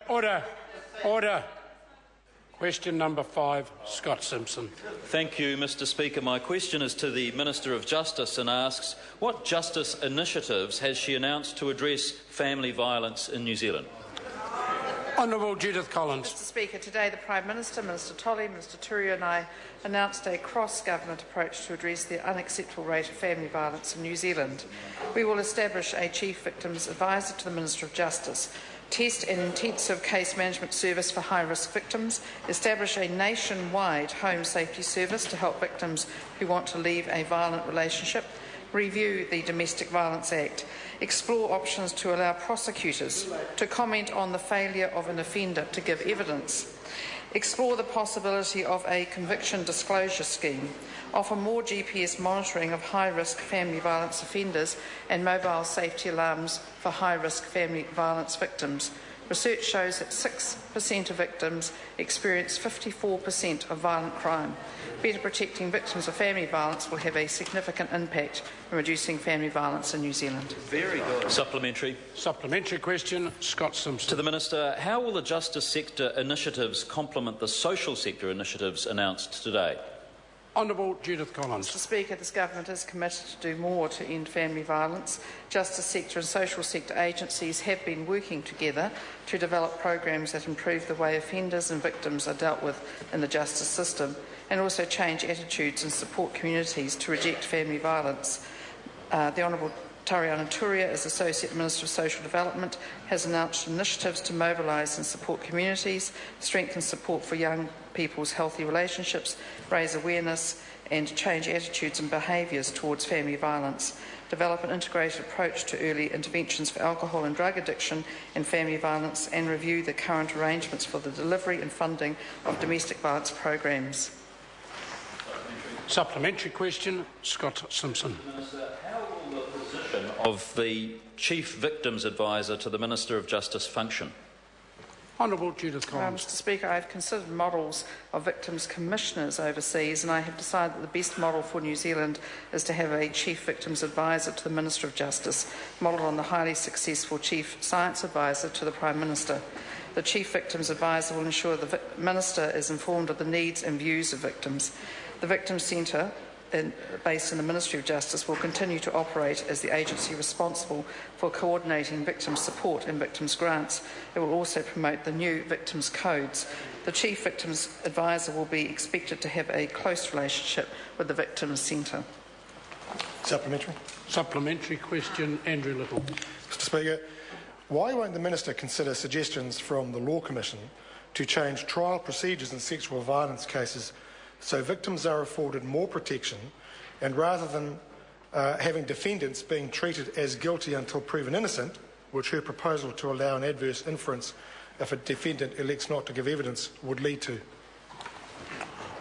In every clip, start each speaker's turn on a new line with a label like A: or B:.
A: Order. Question number 5, Scott Simpson.
B: Thank you, Mr Speaker. My question is to the Minister of Justice and asks, what justice initiatives has she announced to address family violence in New Zealand?
A: Honourable Judith Collins.
C: Mr Speaker, today the Prime Minister, Minister Tolley, Minister Turia and I announced a cross-government approach to address the unacceptable rate of family violence in New Zealand. We will establish a Chief Victims Advisor to the Minister of Justice, test an intensive case management service for high-risk victims, establish a nationwide home safety service to help victims who want to leave a violent relationship, review the Domestic Violence Act, explore options to allow prosecutors to comment on the failure of an offender to give evidence, explore the possibility of a conviction disclosure scheme, offer more GPS monitoring of high-risk family violence offenders and mobile safety alarms for high-risk family violence victims. Research shows that 6% of victims experience 54% of violent crime. Better protecting victims of family violence will have a significant impact in reducing family violence in New Zealand.
B: Very good. Supplementary.
A: Supplementary question, Scott Simpson.
B: To the Minister, how will the justice sector initiatives complement the social sector initiatives announced today?
A: Honourable Judith Collins.
C: Mr Speaker, this government is committed to do more to end family violence. Justice sector and social sector agencies have been working together to develop programs that improve the way offenders and victims are dealt with in the justice system and also change attitudes and support communities to reject family violence. The Honourable Tariana Turia, as Associate Minister of Social Development, has announced initiatives to mobilise and support communities, strengthen support for young people's healthy relationships, raise awareness and change attitudes and behaviours towards family violence, develop an integrated approach to early interventions for alcohol and drug addiction and family violence, and review the current arrangements for the delivery and funding of domestic violence programs.
A: Supplementary question, Scott Simpson.
B: Minister, how will the position of the Chief Victims Advisor to the Minister of Justice function?
A: Honourable Judith Collins.
C: Mr Speaker, I have considered models of victims commissioners overseas, and I have decided that the best model for New Zealand is to have a Chief Victims Advisor to the Minister of Justice, modelled on the highly successful Chief Science Advisor to the Prime Minister. The Chief Victims Advisor will ensure the Minister is informed of the needs and views of victims. The Victims Centre, based in the Ministry of Justice, will continue to operate as the agency responsible for coordinating victims' support and victims' grants. It will also promote the new victims' codes. The Chief Victims Advisor will be expected to have a close relationship with the Victims Centre.
D: Supplementary.
A: Supplementary question, Andrew Little.
D: Mr Speaker, why won't the Minister consider suggestions from the Law Commission to change trial procedures in sexual violence cases so victims are afforded more protection, and rather than having defendants being treated as guilty until proven innocent, which her proposal to allow an adverse inference if a defendant elects not to give evidence would lead to?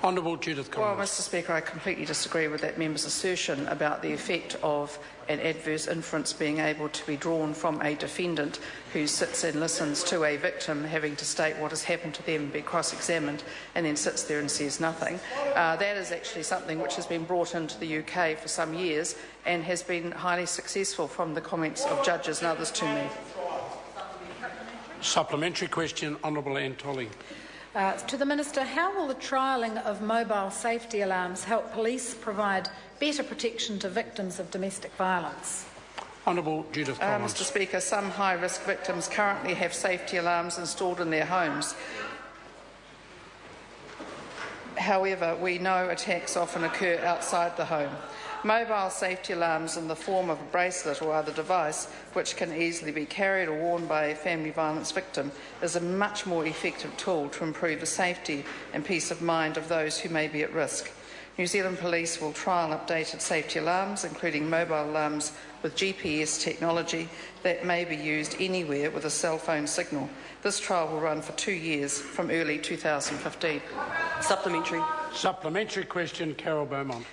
A: Honourable Judith Collins.
C: Well, Mr Speaker, I completely disagree with that member's assertion about the effect of an adverse inference being able to be drawn from a defendant who sits and listens to a victim having to state what has happened to them, be cross-examined, and then sits there and says nothing. That is actually something which has been brought into the UK for some years and has been highly successful from the comments of judges and others to me.
A: Supplementary question, Honourable Anne Tolley.
E: To the Minister, how will the trialling of mobile safety alarms help police provide better protection to victims of domestic violence?
A: Honourable Judith Collins.
C: Mr Speaker, some high-risk victims currently have safety alarms installed in their homes. However, we know attacks often occur outside the home. Mobile safety alarms in the form of a bracelet or other device, which can easily be carried or worn by a family violence victim, is a much more effective tool to improve the safety and peace of mind of those who may be at risk. New Zealand Police will trial updated safety alarms, including mobile alarms with GPS technology that may be used anywhere with a cell phone signal. This trial will run for 2 years from early 2015.
F: Supplementary.
A: Supplementary question, Carol Beaumont.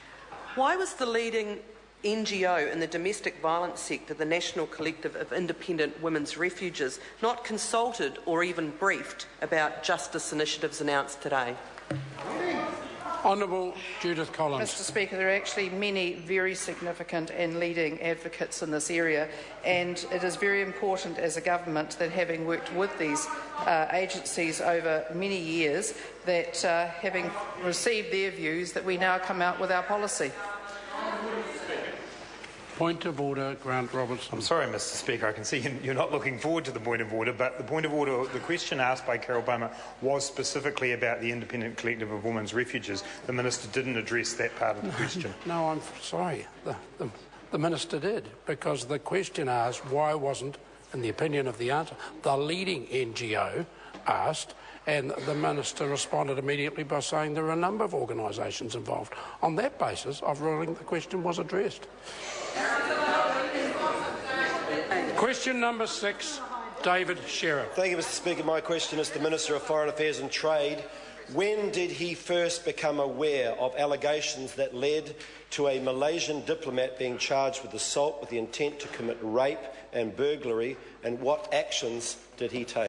F: Why was the leading NGO in the domestic violence sector, the National Collective of Independent Women's Refuges, not consulted or even briefed about justice initiatives announced today?
A: Honourable Judith Collins.
C: Mr. Speaker, there are actually many very significant and leading advocates in this area, and it is very important as a government that, having worked with these agencies over many years, that having received their views, that we now come out with our policy.
A: Point of order, Grant Robertson.
G: I'm sorry, Mr. Speaker. I can see you're not looking forward to the point of order, but the point of order, the question asked by Carol Bowman was specifically about the Independent Collective of Women's Refuges. The Minister didn't address that part of the question.
A: No, I'm sorry. The Minister did, because the question asked why wasn't, in the opinion of the answer, the leading NGO asked, and the Minister responded immediately by saying there are a number of organisations involved. On that basis, I've ruling the question was addressed. Question number 6, David Sheriff.
H: Thank you, Mr. Speaker. My question is to the Minister of Foreign Affairs and Trade. When did he first become aware of allegations that led to a Malaysian diplomat being charged with assault with the intent to commit rape and burglary, and what actions did he take?